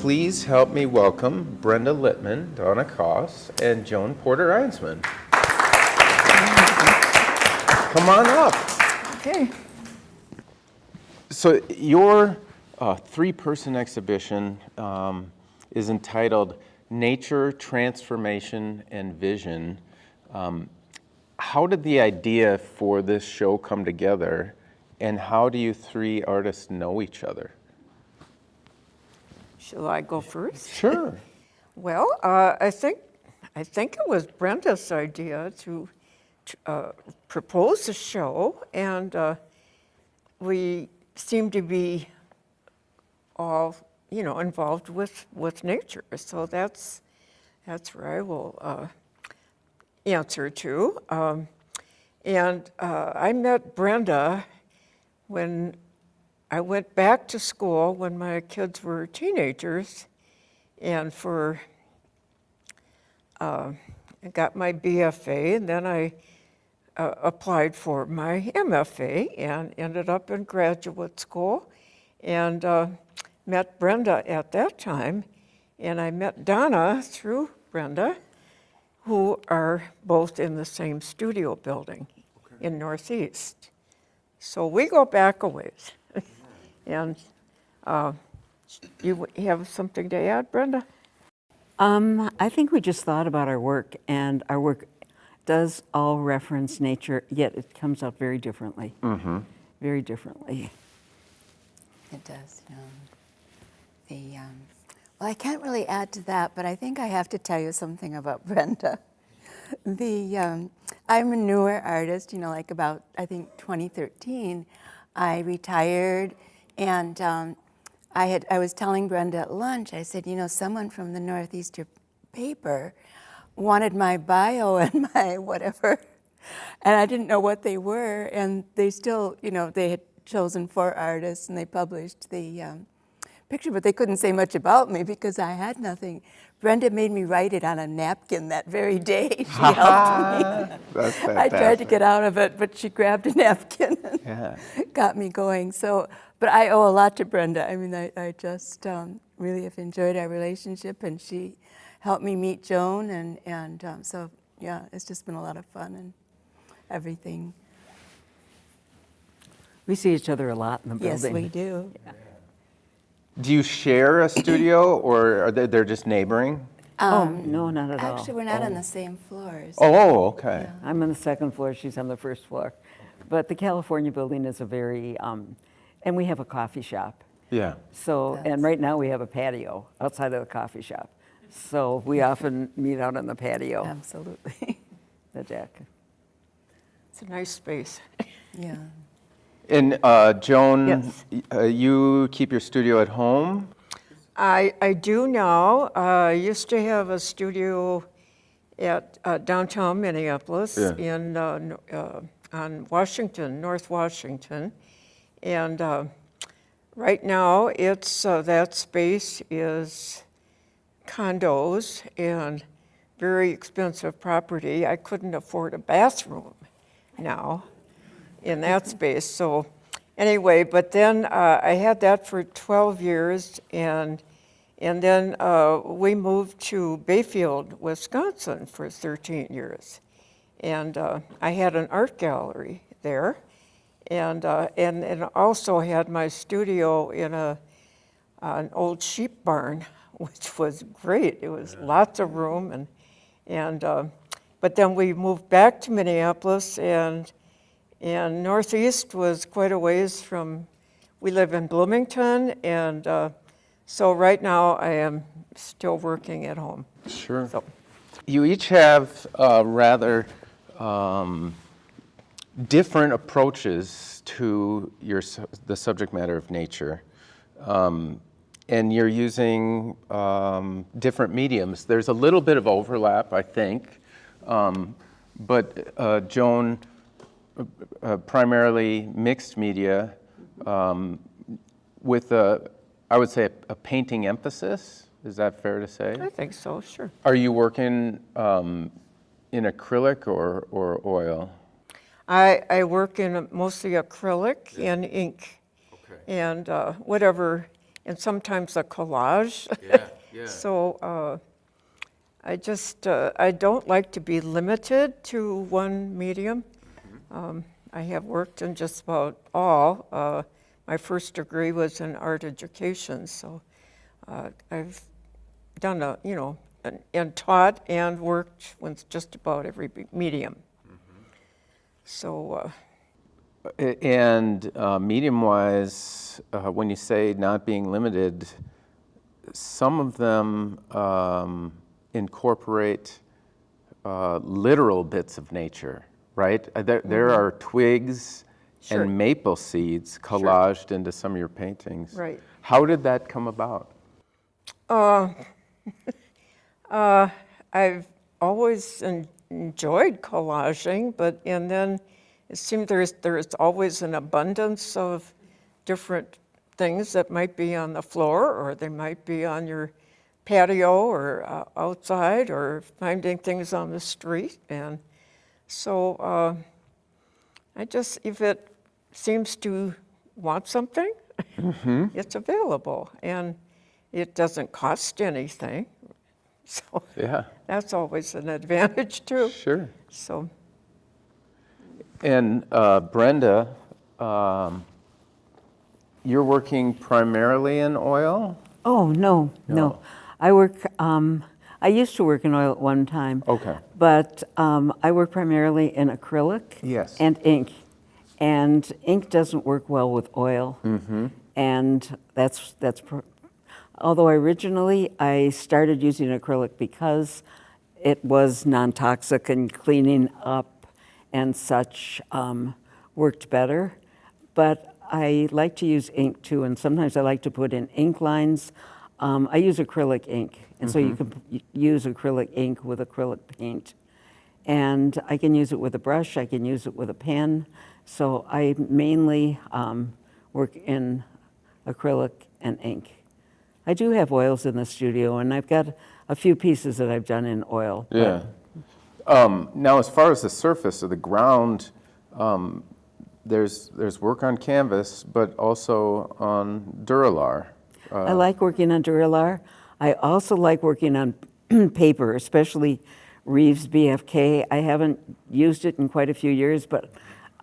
please help me welcome Brenda Litman, Dona Kos, and Joan Porter Eisman. Come on up. Okay. So your three-person exhibition is entitled Nature, Transformation, and Vision. How did the idea for this show come together, and how do you three artists know each other? Shall I go first? Sure. Well, I think it was Brenda's idea to propose a show, and we seem to be all, involved with nature. So that's where I will answer to. And I met Brenda when I went back to school when my kids were teenagers, and I got my BFA, and then I applied for my MFA and ended up in graduate school, and met Brenda at that time, and I met Donna through Brenda, who are both in the same studio building in Northeast. So we go back a ways. And you have something to add, Brenda? I think we just thought about our work, and our work does all reference nature, yet it comes out very differently. Mm-hmm. Very differently. It does. Well, I can't really add to that, but I think I have to tell you something about Brenda. I'm a newer artist, like about, I think, 2013. I retired, and I was telling Brenda at lunch, I said, someone from the Northeastern paper wanted my bio and my whatever, and I didn't know what they were, and they still, they had chosen 4 artists, and they published the picture, but they couldn't say much about me because I had nothing. Brenda made me write it on a napkin that very day. She helped me. That's fantastic. I tried to get out of it, but she grabbed a napkin and got me going. So, but I owe a lot to Brenda. I mean, I just really have enjoyed our relationship, and she helped me meet Joan, and so yeah, it's just been a lot of fun and everything. We see each other a lot in the building. Yes, we do. Yeah. Do you share a studio, or are they're just neighboring? No, not at all. Actually, we're not on the same floors. Oh, okay. Yeah. I'm on the second floor, she's on the first floor. But the California building is a very, and we have a coffee shop. Yeah. So, and right now we have a patio outside of the coffee shop. So we often meet out on the patio. Absolutely. The deck. It's a nice space. Yeah. And Joan, Yes. You keep your studio at home? I do now. I used to have a studio at downtown Minneapolis on Washington, North Washington. And right now it's that space is condos and very expensive property. I couldn't afford a bathroom now in that space. So anyway, but then I had that for 12 years, and then we moved to Bayfield, Wisconsin for 13 years. And I had an art gallery there, and also had my studio in an old sheep barn, which was great. It was lots of room, but then we moved back to Minneapolis, and Northeast was quite a ways from, we live in Bloomington, and so right now I am still working at home. Sure. So. You each have rather different approaches to the subject matter of nature. And you're using different mediums. There's a little bit of overlap, I think, but Joan, primarily mixed media, with I would say a painting emphasis. Is that fair to say? I think so, sure. Are you working in acrylic or oil? I work in mostly acrylic and ink. Okay. And whatever and sometimes a collage. Yeah. So I don't like to be limited to one medium. I have worked in just about all. My first degree was in art education, so I've done and taught and worked with just about every medium. So And medium-wise, when you say not being limited, some of them incorporate literal bits of nature, right? There are twigs Sure. and maple seeds collaged into some of your paintings. Right. How did that come about? I've always enjoyed collaging, and then it seemed there's always an abundance of different things that might be on the floor, or they might be on your patio, or outside, or finding things on the street. And so if it seems to want something, it's available, and it doesn't cost anything. So Yeah, that's always an advantage too. sure. So And Brenda, you're working primarily in oil? Oh, no. I used to work in oil at one time. Okay. But I work primarily in acrylic. Yes. And ink. And ink doesn't work well with oil. And although originally I started using acrylic because it was non-toxic and cleaning up and such worked better. But I like to use ink too, and sometimes I like to put in ink lines. I use acrylic ink, and so you can use acrylic ink with acrylic paint. And I can use it with a brush, I can use it with a pen. So I mainly work in acrylic and ink. I do have oils in the studio, and I've got a few pieces that I've done in oil. Yeah. Now, as far as the surface of the ground, there's work on canvas, but also on Duralar. I like working on Duralar. I also like working on paper, especially Reeves BFK. I haven't used it in quite a few years, but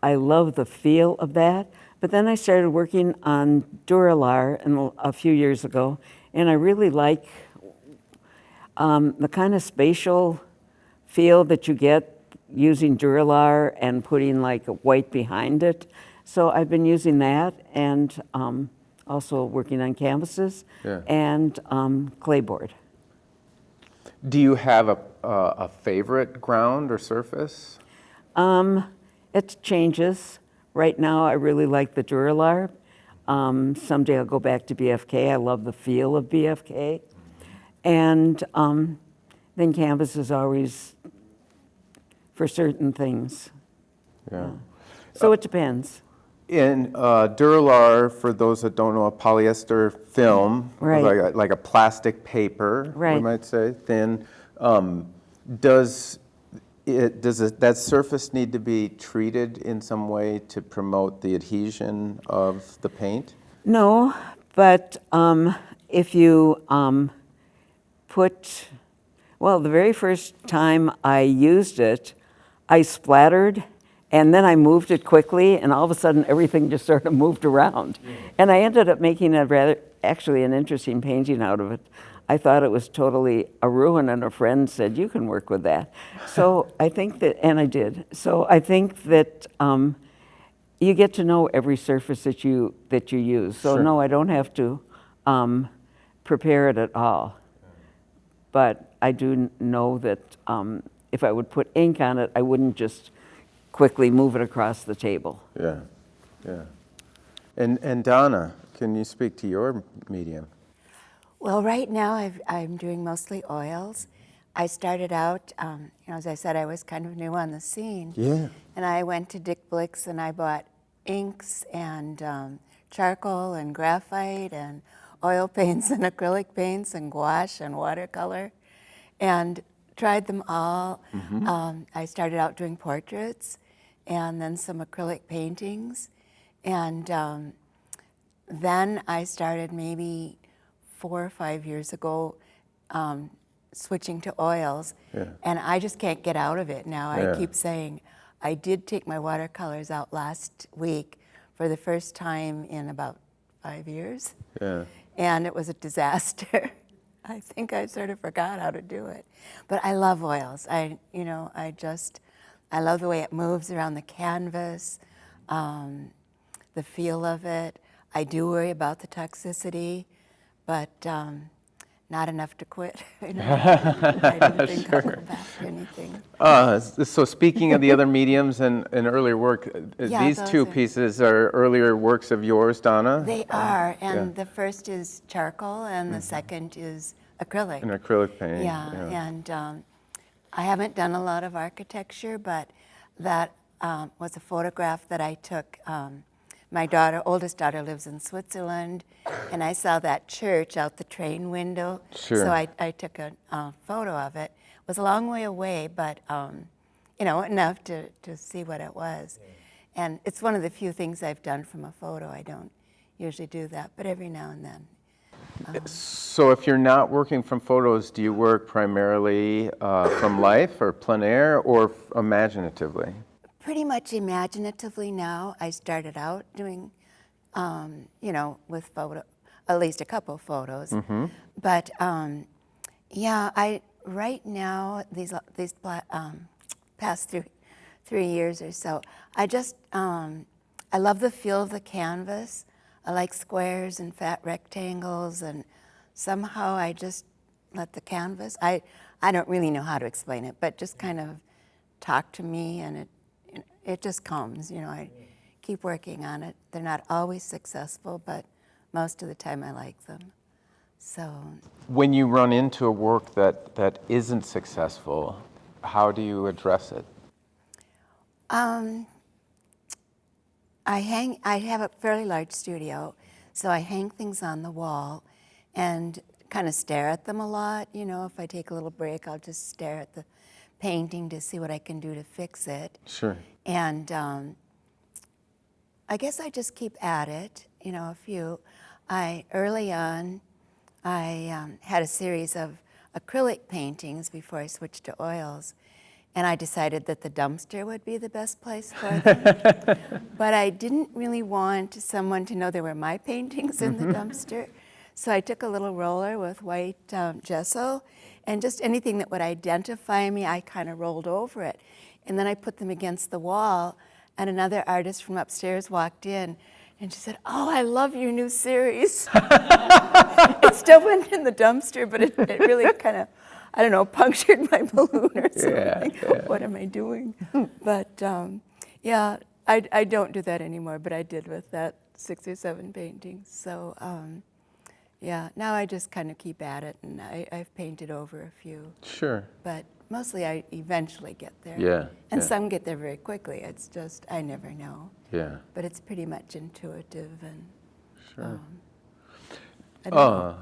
I love the feel of that. But then I started working on Duralar a few years ago, and I really like the kind of spatial feel that you get using Duralar and putting like a white behind it. So I've been using that, and also working on canvases and clayboard. Do you have a favorite ground or surface? It changes. Right now, I really like the Duralar. Someday I'll go back to BFK. I love the feel of BFK. And then canvas is always for certain things. Yeah. So it depends. In Duralar, for those that don't know, a polyester film, Right. like a plastic paper, we Right. might say, thin. Does that surface need to be treated in some way to promote the adhesion of the paint? No, but if you the very first time I used it, I splattered, and then I moved it quickly, and all of a sudden everything just sort of moved around. And I ended up making actually an interesting painting out of it. I thought it was totally a ruin, and a friend said, "You can work with that." So I think that, and I did. So I think that you get to know every surface that you use. So Sure. no, I don't have to prepare it at all. But I do know that if I would put ink on it, I wouldn't just quickly move it across the table. Yeah, yeah. And Donna, can you speak to your medium? Well, right now I'm doing mostly oils. I started out, as I said, I was kind of new on the scene. Yeah. And I went to Dick Blick's and I bought inks and charcoal and graphite and oil paints and acrylic paints and gouache and watercolor and tried them all. I started out doing portraits and then some acrylic paintings. And then I started maybe 4 or 5 years ago switching to oils, and I just can't get out of it now. I keep saying, I did take my watercolors out last week for the first time in about 5 years, and it was a disaster. I think I sort of forgot how to do it, but I love oils. I love the way it moves around the canvas, the feel of it. I do worry about the toxicity, but not enough to quit. I don't think I'll go back to anything. So speaking of the other mediums and earlier work, these those two are- pieces are earlier works of yours, Donna? They are, and the first is charcoal, and the second is acrylic. An acrylic paint. And I haven't done a lot of architecture, but that was a photograph that I took. My oldest daughter lives in Switzerland, and I saw that church out the train window. Sure. So I took a photo of it. It was a long way away, but enough to see what it was. And it's one of the few things I've done from a photo. I don't usually do that, but every now and then. So if you're not working from photos, do you work primarily from life or plein air or imaginatively? Pretty much imaginatively now. I started out doing, with photo, at least a couple photos. But right now these past 3 years or so, I love the feel of the canvas. I like squares and fat rectangles, and somehow I just let the canvas. I don't really know how to explain it, but just kind of talk to me, and it just comes. I keep working on it. They're not always successful, but most of the time I like them. So When you run into a work that isn't successful, how do you address it? I have a fairly large studio, so I hang things on the wall and kind of stare at them a lot. If I take a little break, I'll just stare at the painting to see what I can do to fix it. Sure. And I guess I just keep at it, Early on, I had a series of acrylic paintings before I switched to oils. And I decided that the dumpster would be the best place for them. But I didn't really want someone to know there were my paintings in the dumpster. So I took a little roller with white gesso, and just anything that would identify me, I kind of rolled over it. And then I put them against the wall, and another artist from upstairs walked in, and she said, "Oh, I love your new series." It still went in the dumpster, but it really kind of, punctured my balloon or something. What am I doing? But I don't do that anymore, but I did with that 6 or 7 paintings. So now I just kind of keep at it, and I've painted over a few. Sure. But mostly I eventually get there. Yeah. And some get there very quickly. It's just, I never know. Yeah. But it's pretty much intuitive, and Sure. I don't know.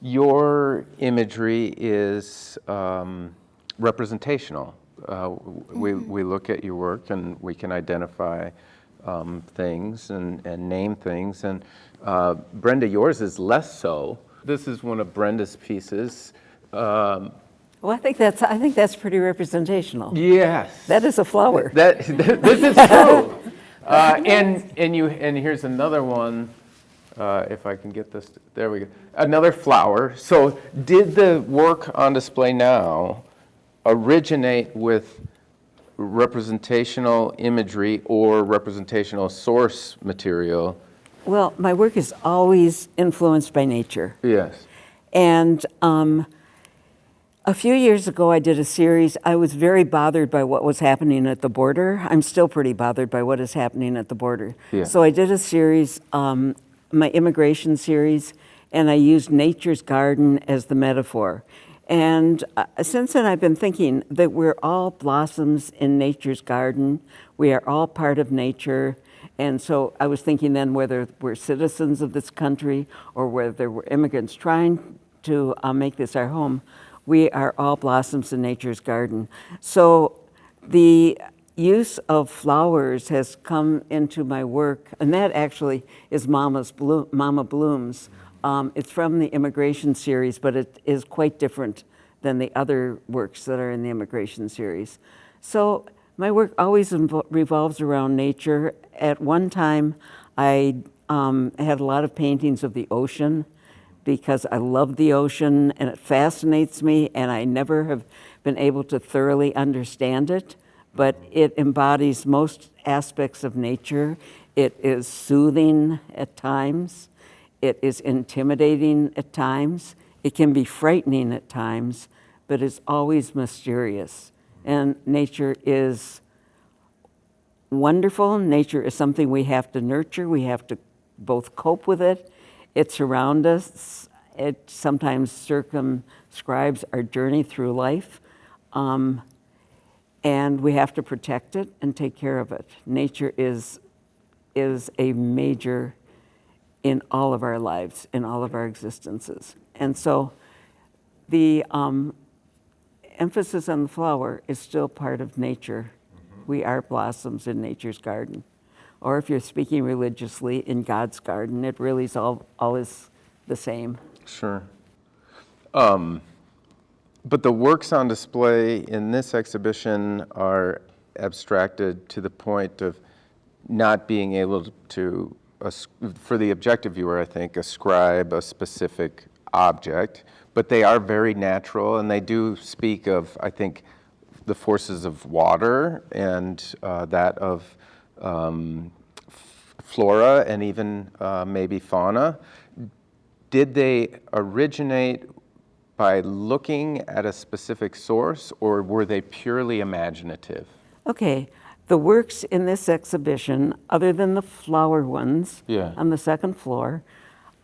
Your imagery is representational. We look at your work and we can identify things and name things. And Brenda, yours is less so. This is one of Brenda's pieces. Well, I think that's pretty representational. Yes. That is a flower. This is true. And here's another one. If I can get this, there we go. Another flower. So did the work on display now originate with representational imagery or representational source material? Well, my work is always influenced by nature. Yes. And a few years ago, I did a series. I was very bothered by what was happening at the border. I'm still pretty bothered by what is happening at the border. Yeah. So I did a series, my immigration series, and I used nature's garden as the metaphor. And since then, I've been thinking that we're all blossoms in nature's garden. We are all part of nature. And so I was thinking then whether we're citizens of this country or whether we're immigrants trying to make this our home, we are all blossoms in nature's garden. So the use of flowers has come into my work, and that actually is Mama Blooms. It's from the immigration series, but it is quite different than the other works that are in the immigration series. So my work always revolves around nature. At one time, I had a lot of paintings of the ocean because I love the ocean and it fascinates me, and I never have been able to thoroughly understand it, but it embodies most aspects of nature. It is soothing at times. It is intimidating at times. It can be frightening at times, but it's always mysterious. And nature is wonderful. Nature is something we have to nurture. We have to both cope with it. It surrounds us. It sometimes circumscribes our journey through life. And we have to protect it and take care of it. Nature is a major in all of our lives, in all of our existences. And so the emphasis on the flower is still part of nature. We are blossoms in nature's garden. Or if you're speaking religiously, in God's garden, it really is all is the same. Sure. But the works on display in this exhibition are abstracted to the point of not being able to, for the objective viewer, I think, ascribe a specific object, but they are very natural, and they do speak of, I think, the forces of water and that of flora and even maybe fauna. Did they originate by looking at a specific source, or were they purely imaginative? Okay, the works in this exhibition, other than the flower ones on the second floor,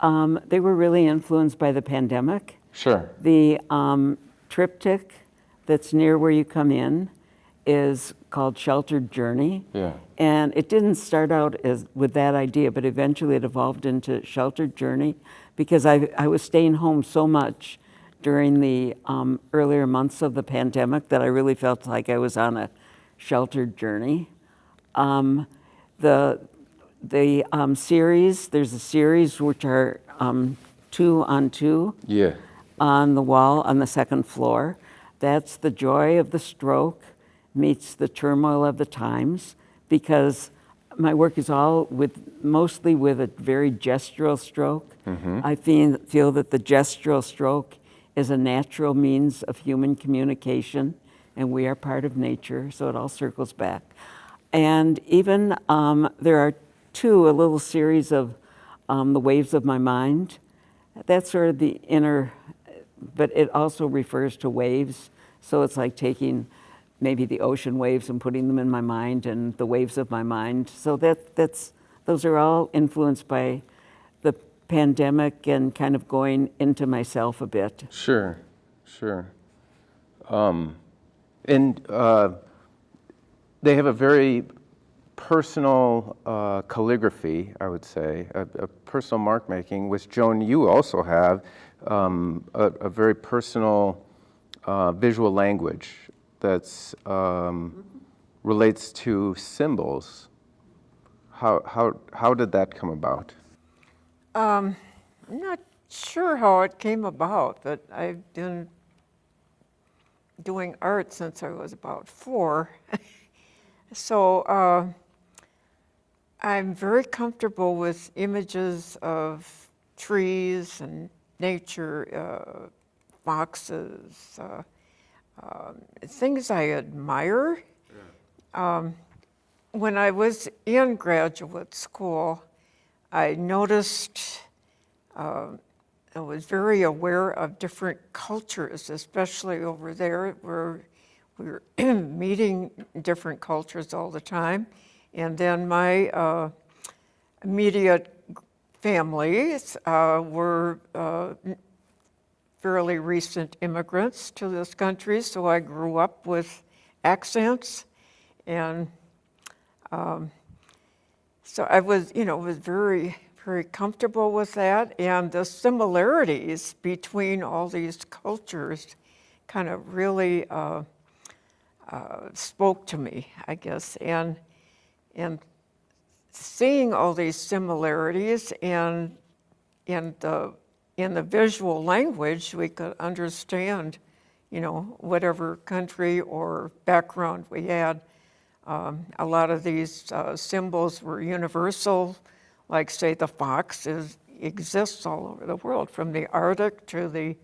they were really influenced by the pandemic. Sure. The triptych that's near where you come in is called Sheltered Journey. Yeah. And it didn't start out with that idea, but eventually it evolved into Sheltered Journey because I was staying home so much during the earlier months of the pandemic that I really felt like I was on a sheltered journey. The series, there's a series which are 2 on 2 on the wall on the second floor. That's the joy of the stroke meets the turmoil of the times, because my work is all mostly with a very gestural stroke. I feel that the gestural stroke is a natural means of human communication, and we are part of nature, so it all circles back. And even there are a little series of the waves of my mind. That's sort of the inner, but it also refers to waves. So it's like taking maybe the ocean waves and putting them in my mind, and the waves of my mind. So those are all influenced by the pandemic and kind of going into myself a bit. Sure. And they have a very personal calligraphy, I would say, a personal mark making, which, Joan, you also have a very personal visual language that's relates to symbols. How did that come about? I'm not sure how it came about, but I've been doing art since I was about 4. So I'm very comfortable with images of trees and nature, foxes, things I admire. When I was in graduate school, I noticed I was very aware of different cultures, especially over there where we were meeting different cultures all the time. And then my immediate families were fairly recent immigrants to this country, so I grew up with accents, and so I was, was very, very comfortable with that, and the similarities between all these cultures kind of really spoke to me, I guess, and seeing all these similarities and in the visual language, we could understand, whatever country or background we had. A lot of these symbols were universal, like say the fox exists all over the world, from the Arctic to the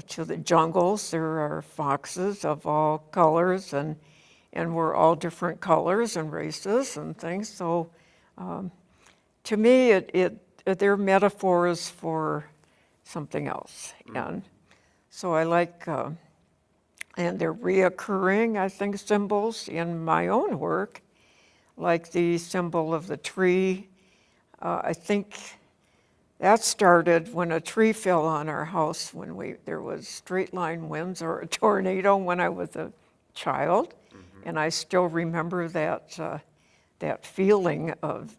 to the jungles. There are foxes of all colors, and we're all different colors and races and things. So to me, they're metaphors for something else. And so I like, and they're reoccurring, I think, symbols in my own work, like the symbol of the tree. I think that started when a tree fell on our house when there was straight line winds or a tornado when I was a child. And I still remember that feeling of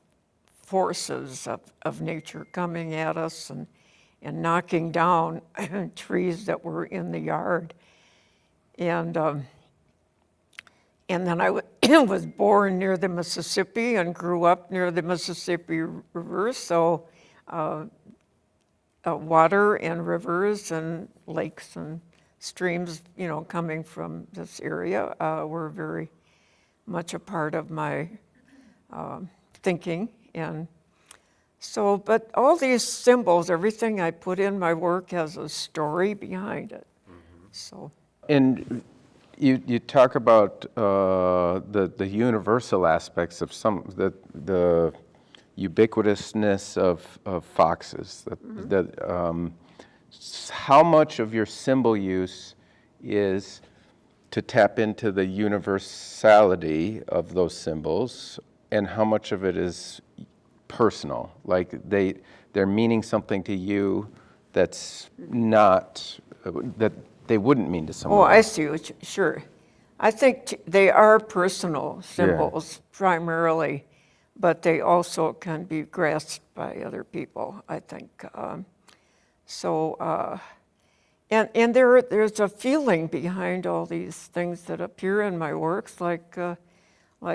forces of nature coming at us and knocking down trees that were in the yard. And then I was born near the Mississippi and grew up near the Mississippi River, so water and rivers and lakes and streams, coming from this area were very much a part of my thinking. And so, but all these symbols, everything I put in my work has a story behind it. So. And you talk about the universal aspects of the ubiquitousness of foxes. How much of your symbol use is to tap into the universality of those symbols, and how much of it is personal? Like they're meaning something to you that's not, that they wouldn't mean to someone Oh, else. I see what sure. I think they are personal symbols primarily, but they also can be grasped by other people, I think. And there's a feeling behind all these things that appear in my works, like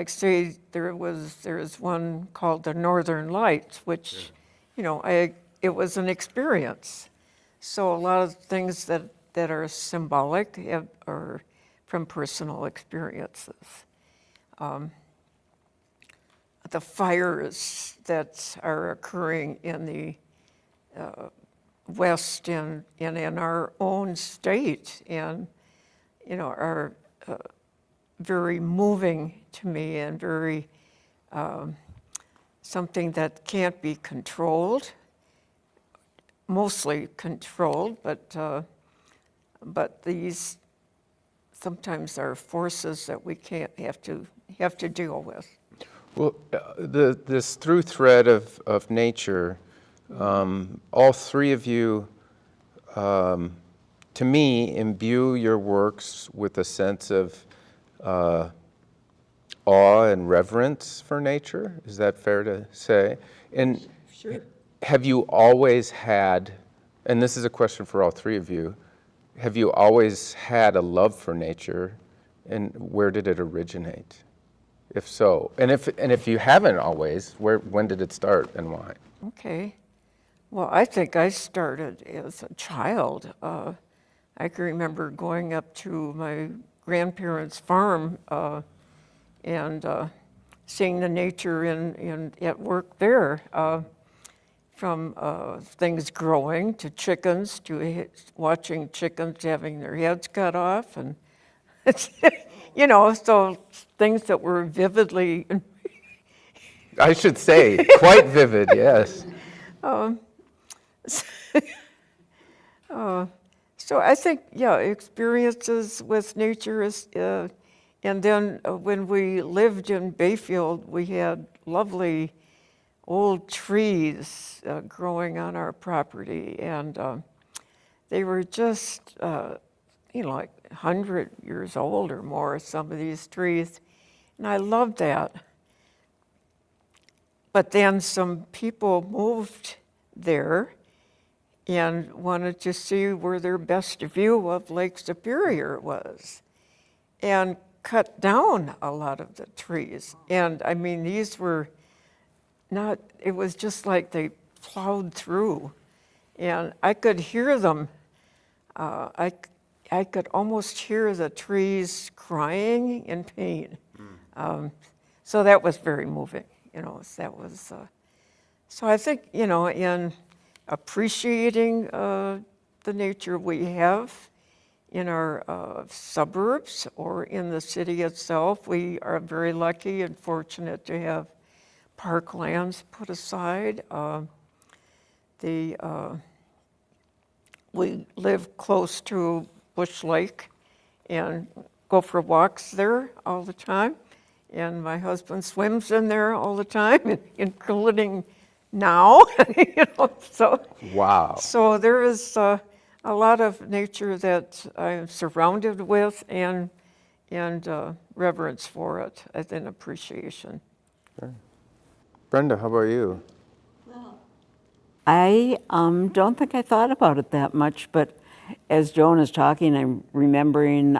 say there's one called the Northern Lights, which, it was an experience. So a lot of things that are symbolic are from personal experiences. The fires that are occurring in the West and in our own state, and are very moving to me, and very something that can't be controlled, mostly controlled, but these sometimes are forces that we can't have to deal with. Well, this through thread of nature, all three of you, to me, imbue your works with a sense of awe and reverence for nature. Is that fair to say? And Sure. have you always had, and this is a question for all three of you, have you always had a love for nature, and where did it originate? If so, and if you haven't always, when did it start and why? Okay. Well, I think I started as a child. I can remember going up to my grandparents' farm and seeing the nature at work there, from things growing to chickens, to watching chickens having their heads cut off, and so things that were vividly. I should say, quite vivid, yes. So I think, experiences with nature is, and then when we lived in Bayfield, we had lovely old trees growing on our property, and they were just, like 100 years old or more, some of these trees, and I loved that. But then some people moved there, and wanted to see where their best view of Lake Superior was, and cut down a lot of the trees. And I mean, these were not, it was just like they plowed through, and I could hear them. I could almost hear the trees crying in pain. So that was very moving, you know. That was. So I think, you know, in appreciating the nature we have in our suburbs or in the city itself, we are very lucky and fortunate to have parklands put aside. We live close to Bush Lake and go for walks there all the time. And my husband swims in there all the time, including now. You know, so, Wow. so there is a lot of nature that I'm surrounded with, and reverence for it, and appreciation. Brenda, how about you? I don't think I thought about it that much, but as Joan is talking, I'm remembering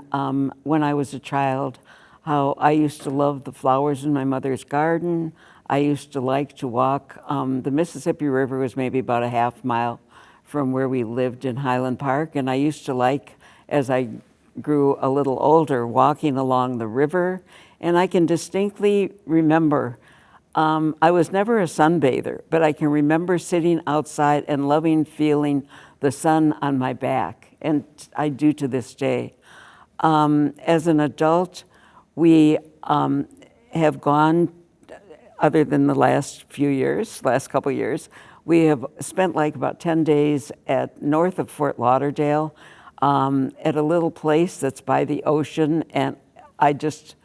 when I was a child, how I used to love the flowers in my mother's garden. I used to like to walk. The Mississippi River was maybe about a half mile from where we lived in Highland Park, and I used to like, as I grew a little older, walking along the river. And I can distinctly remember, I was never a sunbather, but I can remember sitting outside and loving feeling the sun on my back, and I do to this day. As an adult, we have gone, other than the last couple years, we have spent like about 10 days north of Fort Lauderdale at a little place that's by the ocean, and I just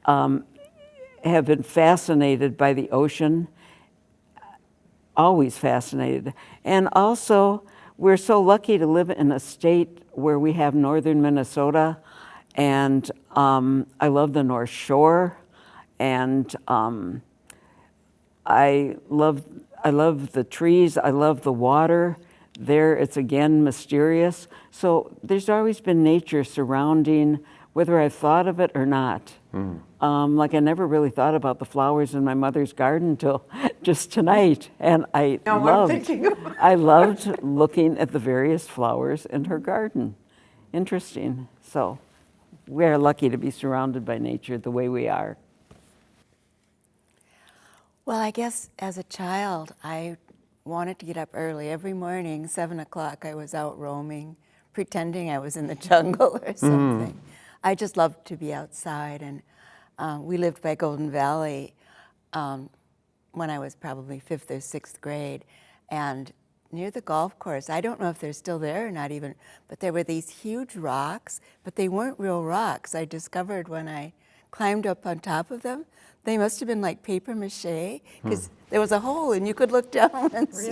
have been fascinated by the ocean, always fascinated. And also, we're so lucky to live in a state where we have northern Minnesota, and I love the North Shore, and I love the trees, I love the water. There, it's again mysterious. So there's always been nature surrounding, whether I've thought of it or not. Like I never really thought about the flowers in my mother's garden until just tonight, and I loved looking at the various flowers in her garden. Interesting. So we are lucky to be surrounded by nature the way we are. Well, I guess as a child, I wanted to get up early. Every morning, 7 o'clock, I was out roaming, pretending I was in the jungle or something. I just loved to be outside, and we lived by Golden Valley when I was probably 5th or 6th grade, and near the golf course, I don't know if they're still there or not even, but there were these huge rocks, but they weren't real rocks. I discovered when I climbed up on top of them, they must have been like paper mache, because there was a hole and you could look down and see.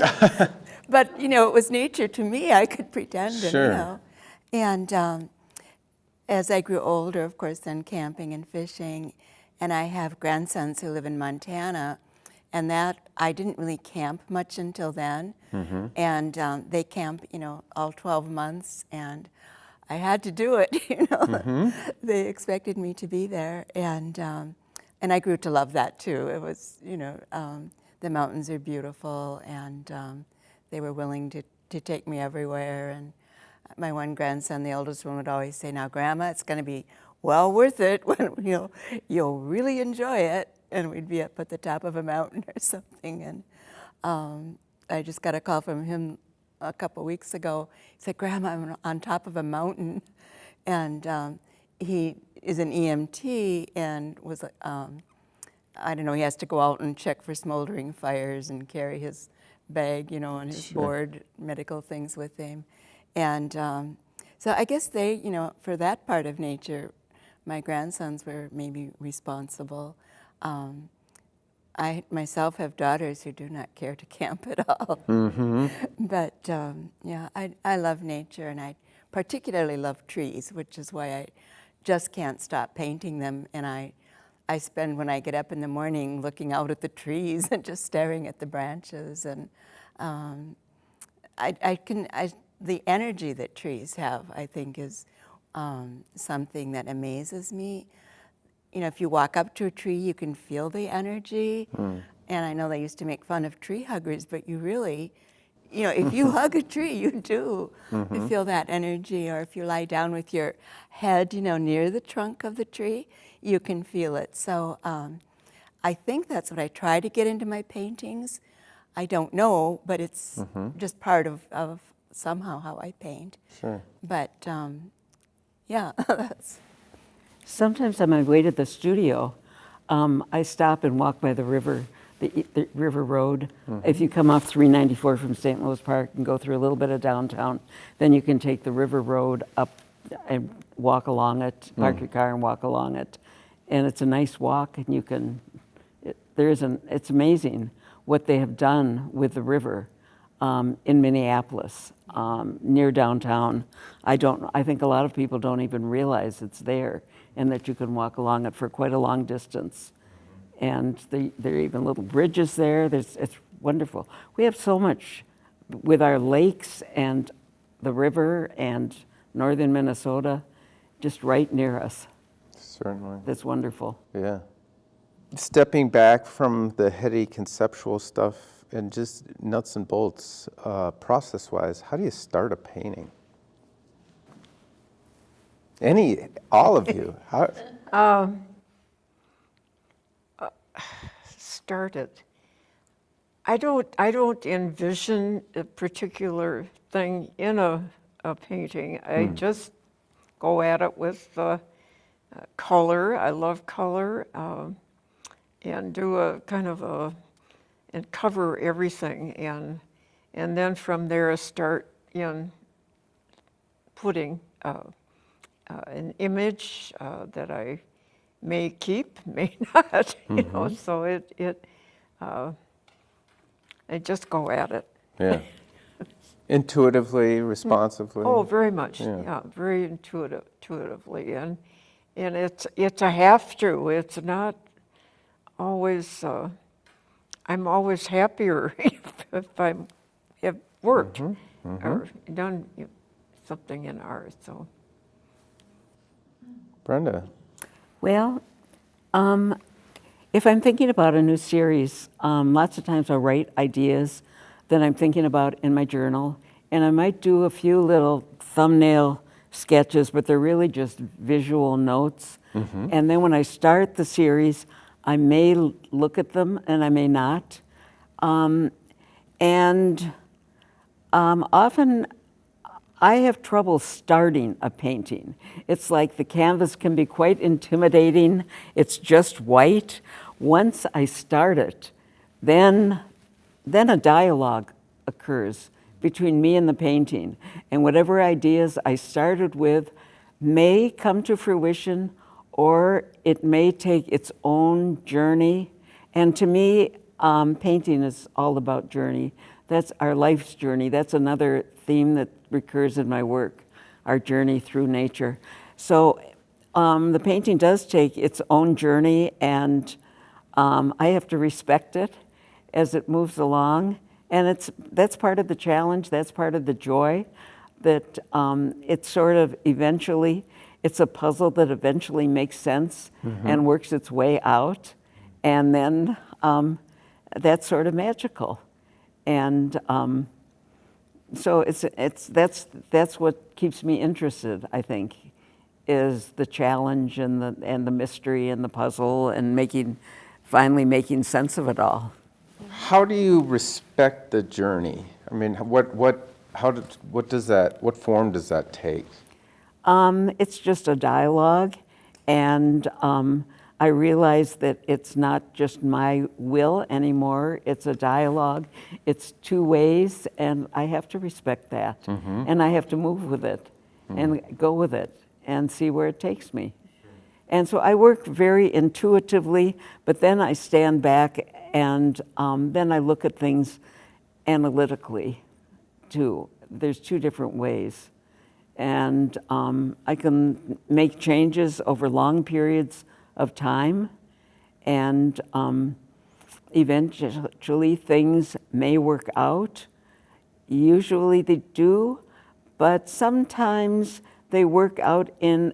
But, you know, it was nature to me. I could pretend, and, Sure. you know. And as I grew older, of course, then camping and fishing, and I have grandsons who live in Montana, and that I didn't really camp much until then. And they camp, you know, all 12 months, and I had to do it, you know. They expected me to be there, and I grew to love that too. It was, you know, the mountains are beautiful, and they were willing to take me everywhere. And my one grandson, the oldest one, would always say, "Now, Grandma, it's going to be well worth it when you'll really enjoy it." And we'd be up at the top of a mountain or something. And I just got a call from him a couple weeks ago. He said, "Grandma, I'm on top of a mountain," and he is an EMT and was, I don't know, he has to go out and check for smoldering fires and carry his bag, you know, and his board, medical things with him. And so I guess they, you know, for that part of nature, my grandsons were maybe responsible. I myself have daughters who do not care to camp at all. But yeah, I love nature, and I particularly love trees, which is why I just can't stop painting them. And I spend, when I get up in the morning, looking out at the trees and just staring at the branches. And the energy that trees have, I think, is something that amazes me. You know, if you walk up to a tree, you can feel the energy. And I know they used to make fun of tree huggers, but you really, you know, if you hug a tree, you do feel that energy. Or if you lie down with your head, you know, near the trunk of the tree, you can feel it. So I think that's what I try to get into my paintings. I don't know, but it's just part of somehow how I paint. Sure. But yeah, that's. Sometimes on my way to the studio, I stop and walk by the river, the river road. If you come off 394 from St. Louis Park and go through a little bit of downtown, then you can take the river road up and walk along it, park your car and walk along it. And it's a nice walk, and you can, it's amazing what they have done with the river in Minneapolis, near downtown. I think a lot of people don't even realize it's there, and that you can walk along it for quite a long distance. And there are even little bridges there. It's wonderful. We have so much with our lakes and the river and northern Minnesota, just right near us. Certainly. That's wonderful. Yeah. Stepping back from the heady conceptual stuff and just nuts and bolts, process-wise, how do you start a painting? All of you. How? Started. I don't envision a particular thing in a painting. I just go at it with color. I love color, and do a kind of and cover everything, and then from there start in putting an image that I may keep, may not, you know. So I just go at it. Yeah. Intuitively, responsively. Oh, very much. Yeah, very intuitively, and it's a have to. It's not always. I'm always happier if I have worked or done something in art. So, Brenda. Well, if I'm thinking about a new series, lots of times I'll write ideas that I'm thinking about in my journal, and I might do a few little thumbnail sketches, but they're really just visual notes. And then when I start the series, I may look at them and I may not. Often I have trouble starting a painting. It's like the canvas can be quite intimidating. It's just white. Once I start it, then a dialogue occurs between me and the painting. And whatever ideas I started with may come to fruition, or it may take its own journey. And to me, painting is all about journey. That's our life's journey. That's another theme that recurs in my work, our journey through nature. So the painting does take its own journey, and I have to respect it as it moves along. And that's part of the challenge, that's part of the joy, that it's sort of eventually, it's a puzzle that eventually makes sense and works its way out. And then that's sort of magical. And so that's what keeps me interested, I think, is the challenge and the mystery and the puzzle and finally making sense of it all. How do you respect the journey? I mean, what form does that take? It's just a dialogue, and I realize that it's not just my will anymore. It's a dialogue. It's two ways, and I have to respect that. And I have to move with it and go with it and see where it takes me. And so I work very intuitively, but then I stand back and then I look at things analytically too. There's two different ways. And I can make changes over long periods of time, and eventually things may work out. Usually they do, but sometimes they work out in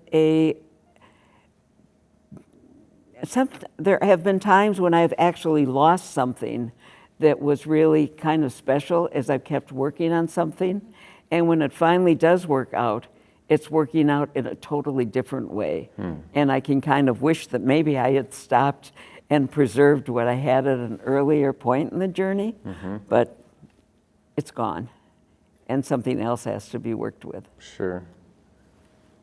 there have been times when I've actually lost something that was really kind of special as I've kept working on something. And when it finally does work out, it's working out in a totally different way. And I can kind of wish that maybe I had stopped and preserved what I had at an earlier point in the journey, but it's gone. And something else has to be worked with. Sure.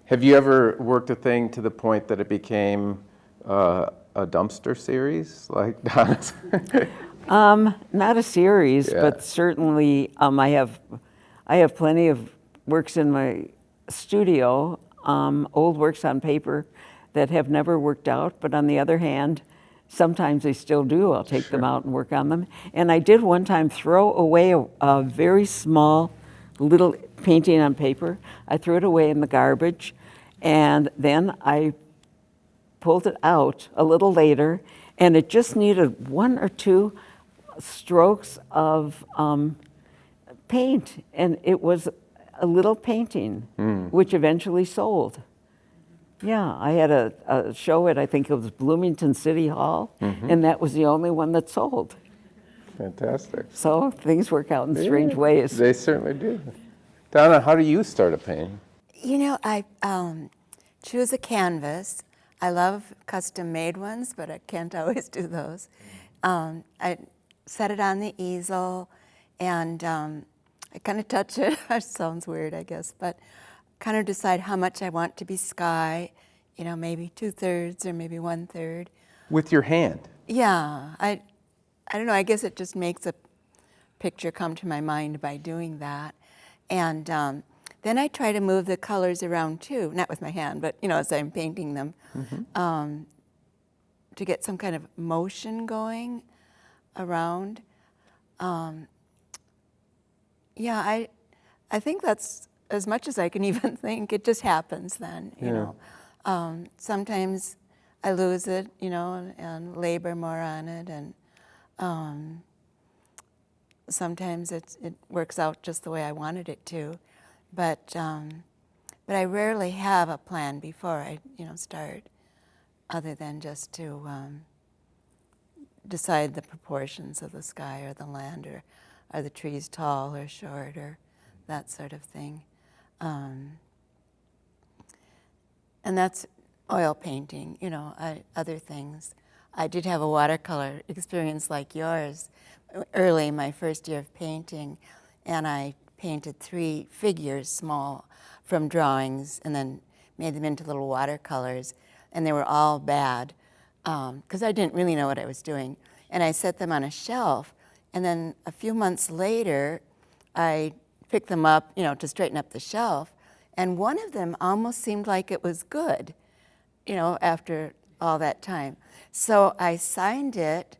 Have you ever worked a thing to the point that it became a dumpster series like Dona's? Not a series, Yeah. but certainly I have plenty of works in my studio, old works on paper that have never worked out, but on the other hand, sometimes they still do. I'll take them out and work on them. And I did one time throw away a very small little painting on paper. I threw it away in the garbage, and then I pulled it out a little later, and it just needed 1 or 2 strokes of paint, and it was a little painting, which eventually sold. Yeah, I had a show at, I think it was Bloomington City Hall, and that was the only one that sold. Fantastic. So things work out in strange ways. They certainly do. Dona, how do you start a painting? You know, I choose a canvas. I love custom-made ones, but I can't always do those. I set it on the easel, and I kind of touch it. It sounds weird, I guess, but kind of decide how much I want to be sky, you know, maybe 2/3 or maybe 1/3. With your hand? Yeah, I don't know, I guess it just makes a picture come to my mind by doing that. And then I try to move the colors around too, not with my hand, but you know, as I'm painting them, to get some kind of motion going around. Yeah, I think that's as much as I can even think. It just happens then, you know. Sometimes I lose it, you know, and labor more on it, and sometimes it works out just the way I wanted it to. But I rarely have a plan before I, you know, start, other than just to decide the proportions of the sky or the land, or are the trees tall or short, or that sort of thing. And that's oil painting, you know, other things. I did have a watercolor experience like yours early in my first year of painting, and I painted 3 figures small from drawings and then made them into little watercolors, and they were all bad because I didn't really know what I was doing. And I set them on a shelf, and then a few months later, I picked them up, you know, to straighten up the shelf, and one of them almost seemed like it was good, you know, after all that time. So I signed it.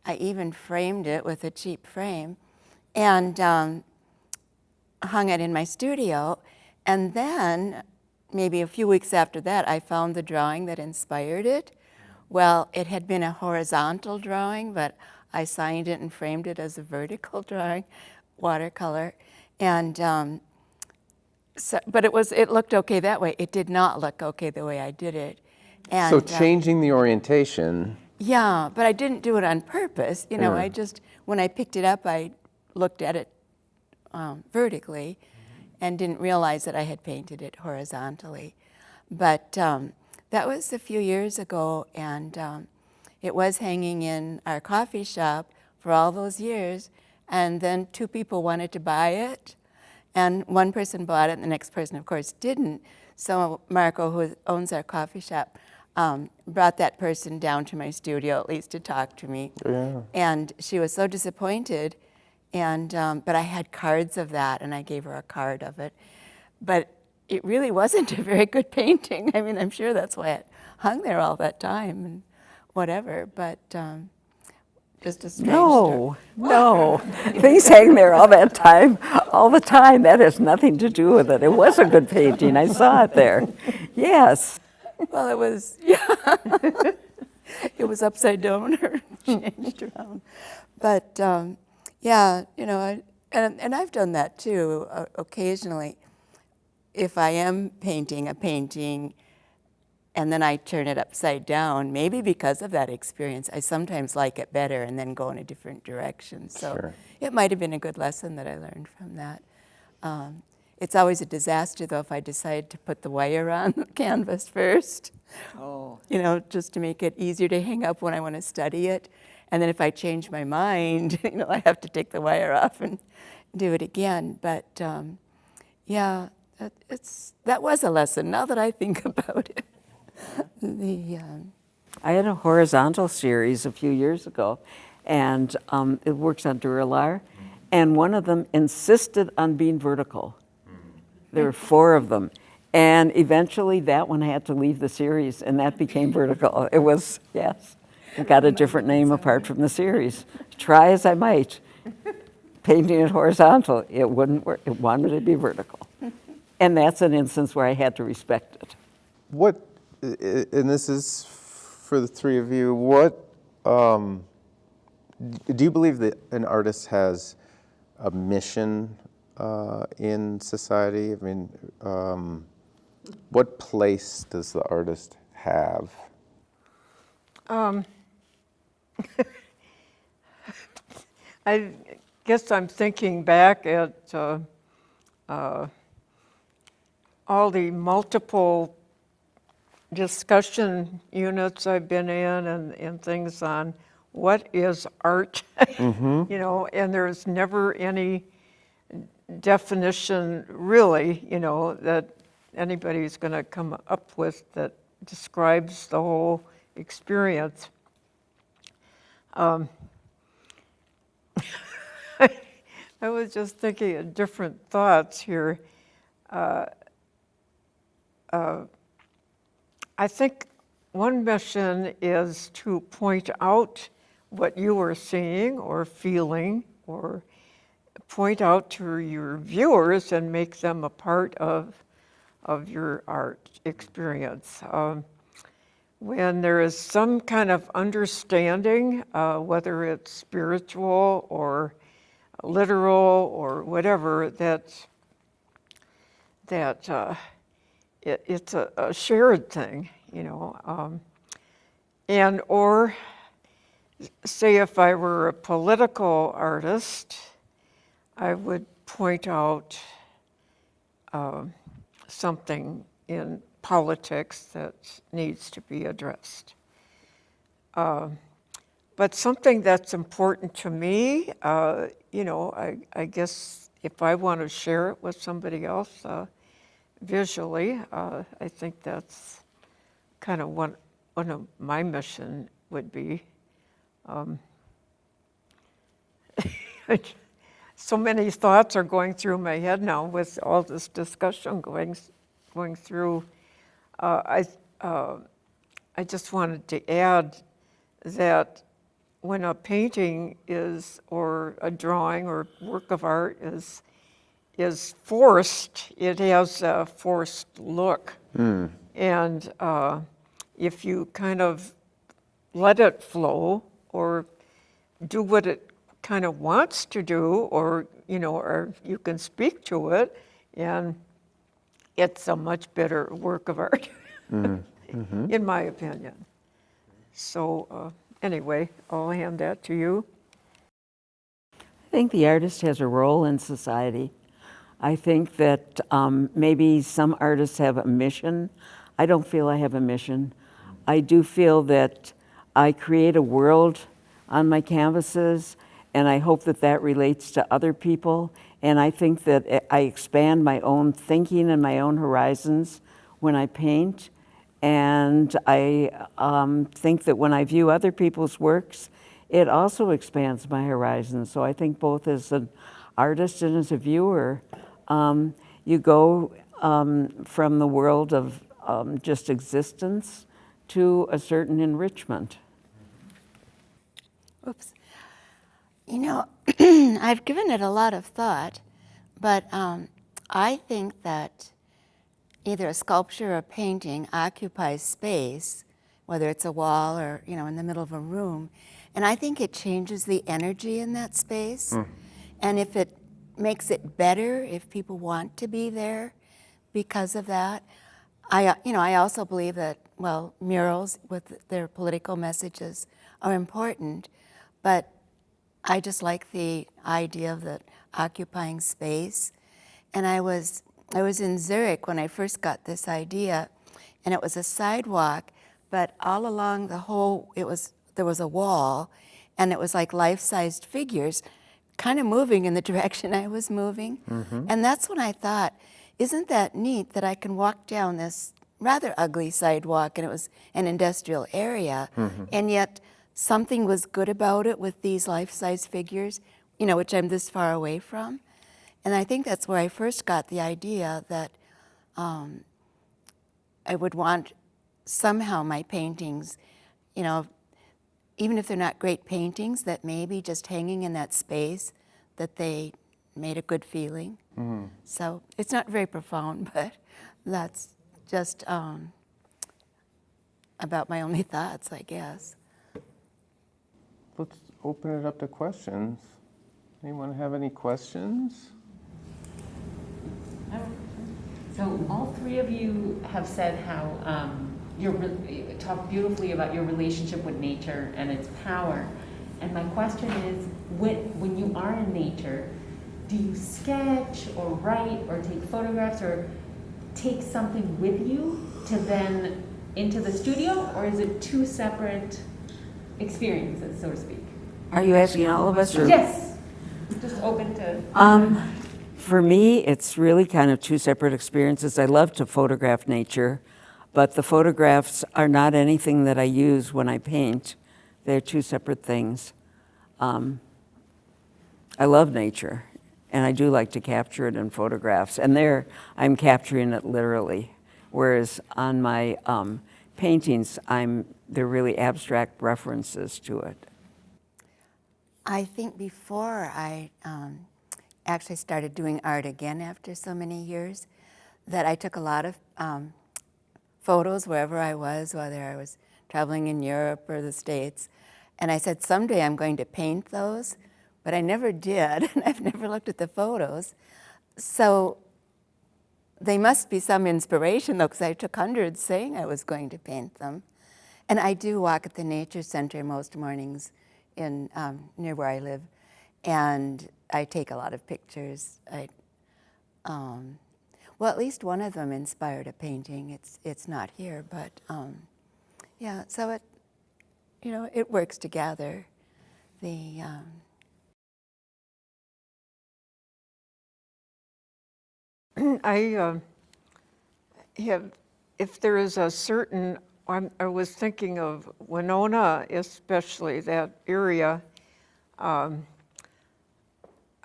I even framed it with a cheap frame, and hung it in my studio. And then, maybe a few weeks after that, I found the drawing that inspired it. Well, it had been a horizontal drawing, but I signed it and framed it as a vertical drawing, watercolor. And but it looked okay that way. It did not look okay the way I did it. And, So changing the orientation. yeah, but I didn't do it on purpose. You know, Yeah. I just, when I picked it up, I looked at it vertically and didn't realize that I had painted it horizontally. But that was a few years ago, and it was hanging in our coffee shop for all those years, and then 2 people wanted to buy it, and one person bought it, and the next person, of course, didn't. So Marco, who owns our coffee shop, brought that person down to my studio, at least to talk to me. Yeah. And she was so disappointed, and but I had cards of that, and I gave her a card of it. But it really wasn't a very good painting. I mean, I'm sure that's why it hung there all that time and whatever, but just a strange No, no. Things hang there all that time, all the time. That has nothing to do with it. It was a good painting. I saw it there. Yes. Well, it was, yeah. It was upside down or changed around. But yeah, you know, And I've done that too, occasionally. If I am painting a painting and then I turn it upside down, maybe because of that experience, I sometimes like it better and then go in a different direction. So Sure. it might have been a good lesson that I learned from that. It's always a disaster, though, if I decide to put the wire on the canvas first. Oh. You know, just to make it easier to hang up when I want to study it. And then if I change my mind, you know, I have to take the wire off and do it again. But yeah, that was a lesson, now that I think about it. I had a horizontal series a few years ago, and it works on Duralar, and one of them insisted on being vertical. There were 4 of them, and eventually that one had to leave the series, and that became vertical. It was, yes, it got a different name apart from the series. Try as I might, painting it horizontal, it wouldn't work. It wanted to be vertical. And that's an instance where I had to respect it. What, and this is for the 3 of you, what, do you believe that an artist has a mission in society? I mean, what place does the artist have? I guess I'm thinking back at all the multiple discussion units I've been in and things on what is art, you know, and there's never any definition really, you know, that anybody's going to come up with that describes the whole experience. I was just thinking of different thoughts here. I think one mission is to point out what you are seeing or feeling, or point out to your viewers and make them a part of your art experience. When there is some kind of understanding, whether it's spiritual or literal or whatever, it's a shared thing, you know. And or say if I were a political artist, I would point out something in politics that needs to be addressed. But something that's important to me, you know, I guess if I want to share it with somebody else visually, I think that's kind of one of my mission would be. So many thoughts are going through my head now with all this discussion going through. I just wanted to add that when a painting is, or a drawing or work of art is forced, it has a forced look. And if you kind of let it flow or do what it kind of wants to do, or, you know, or you can speak to it, and it's a much better work of art, in my opinion. So anyway, I'll hand that to you. I think the artist has a role in society. I think that maybe some artists have a mission. I don't feel I have a mission. I do feel that I create a world on my canvases, and I hope that that relates to other people. And I think that I expand my own thinking and my own horizons when I paint. And I think that when I view other people's works, it also expands my horizons. So I think both as an artist and as a viewer, you go from the world of just existence to a certain enrichment. Oops. You know, I've given it a lot of thought, but I think that either a sculpture or a painting occupies space, whether it's a wall or, you know, in the middle of a room, and I think it changes the energy in that space. And if it makes it better if people want to be there because of that. I also believe that, well, murals with their political messages are important, but I just like the idea of the occupying space. And I was in Zurich when I first got this idea, and it was a sidewalk, but all along there was a wall, and it was like life-sized figures kind of moving in the direction I was moving. And that's when I thought, isn't that neat that I can walk down this rather ugly sidewalk, and it was an industrial area, and yet something was good about it with these life-size figures, which I'm this far away from. And I think that's where I first got the idea that I would want somehow my paintings, even if they're not great paintings, that maybe just hanging in that space, that they made a good feeling. So it's not very profound, but that's just about my only thoughts, I guess. Let's open it up to questions. Anyone have any questions? So all three of you have said how you talk beautifully about your relationship with nature and its power. And my question is, when you are in nature, do you sketch or write or take photographs or take something with you to then into the studio, or is it two separate experiences, so to speak? Are you asking all of us? Or? Yes, just open to. For me, it's really kind of two separate experiences. I love to photograph nature, but the photographs are not anything that I use when I paint. They're two separate things. I love nature, and I do like to capture it in photographs. And there, I'm capturing it literally, whereas on my paintings, they're really abstract references to it. I think before I actually started doing art again after so many years, that I took a lot of photos wherever I was, whether I was traveling in Europe or the States. And I said, someday I'm going to paint those, but I never did, and I've never looked at the photos. So they must be some inspiration, though, because I took hundreds saying I was going to paint them. And I do walk at the Nature Center most mornings in near where I live, and I take a lot of pictures. Well, at least one of them inspired a painting. It's not here, but yeah. So it works together. I have, if there is a certain, I was thinking of Winona, especially that area.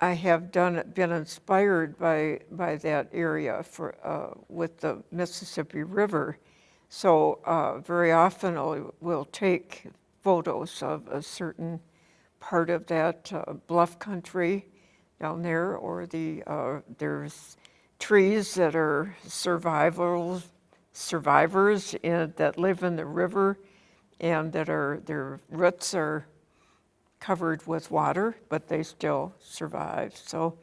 I have been inspired by that area with the Mississippi River. So very often we'll take photos of a certain part of that bluff country down there, or there's trees that are survivors that live in the river, and their roots are covered with water, but they still survive. So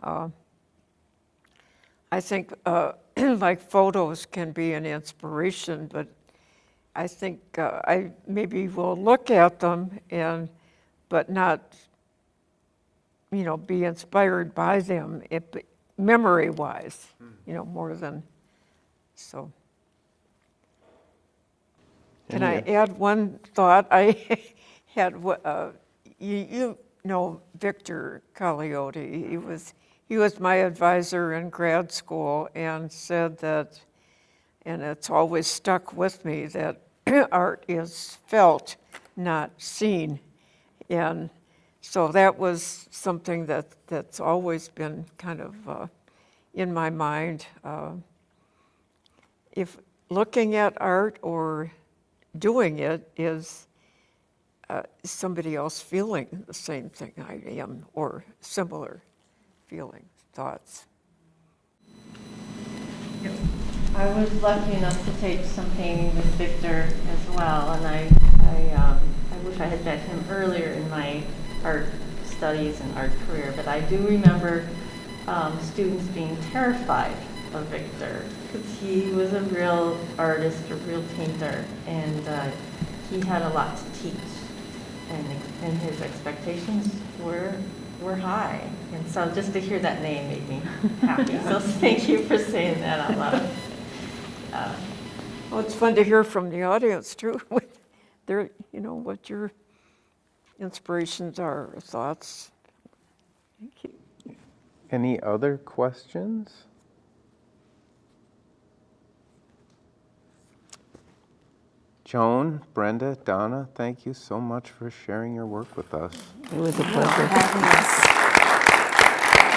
I think like photos can be an inspiration, but I think I maybe will look at them but not be inspired by them memory-wise, more than so. Can I add one thought? I had you know Victor Cagliotti. He was my advisor in grad school, and said that, and it's always stuck with me, that art is felt, not seen. And so that was something that's always been kind of in my mind. If looking at art or doing it is somebody else feeling the same thing I am, or similar feelings, thoughts. I was lucky enough to take some painting with Victor as well, and I wish I had met him earlier in my art studies and art career, but I do remember students being terrified of Victor because he was a real artist, a real painter, and he had a lot to teach, and his expectations were high. And so just to hear that name made me happy. So thank you for saying that out loud. Well, it's fun to hear from the audience too, with their, you know, what your inspirations are, or thoughts. Thank you. Any other questions? Joan, Brenda, Donna, thank you so much for sharing your work with us. It was a For pleasure. having us.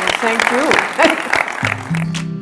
Well, thank you.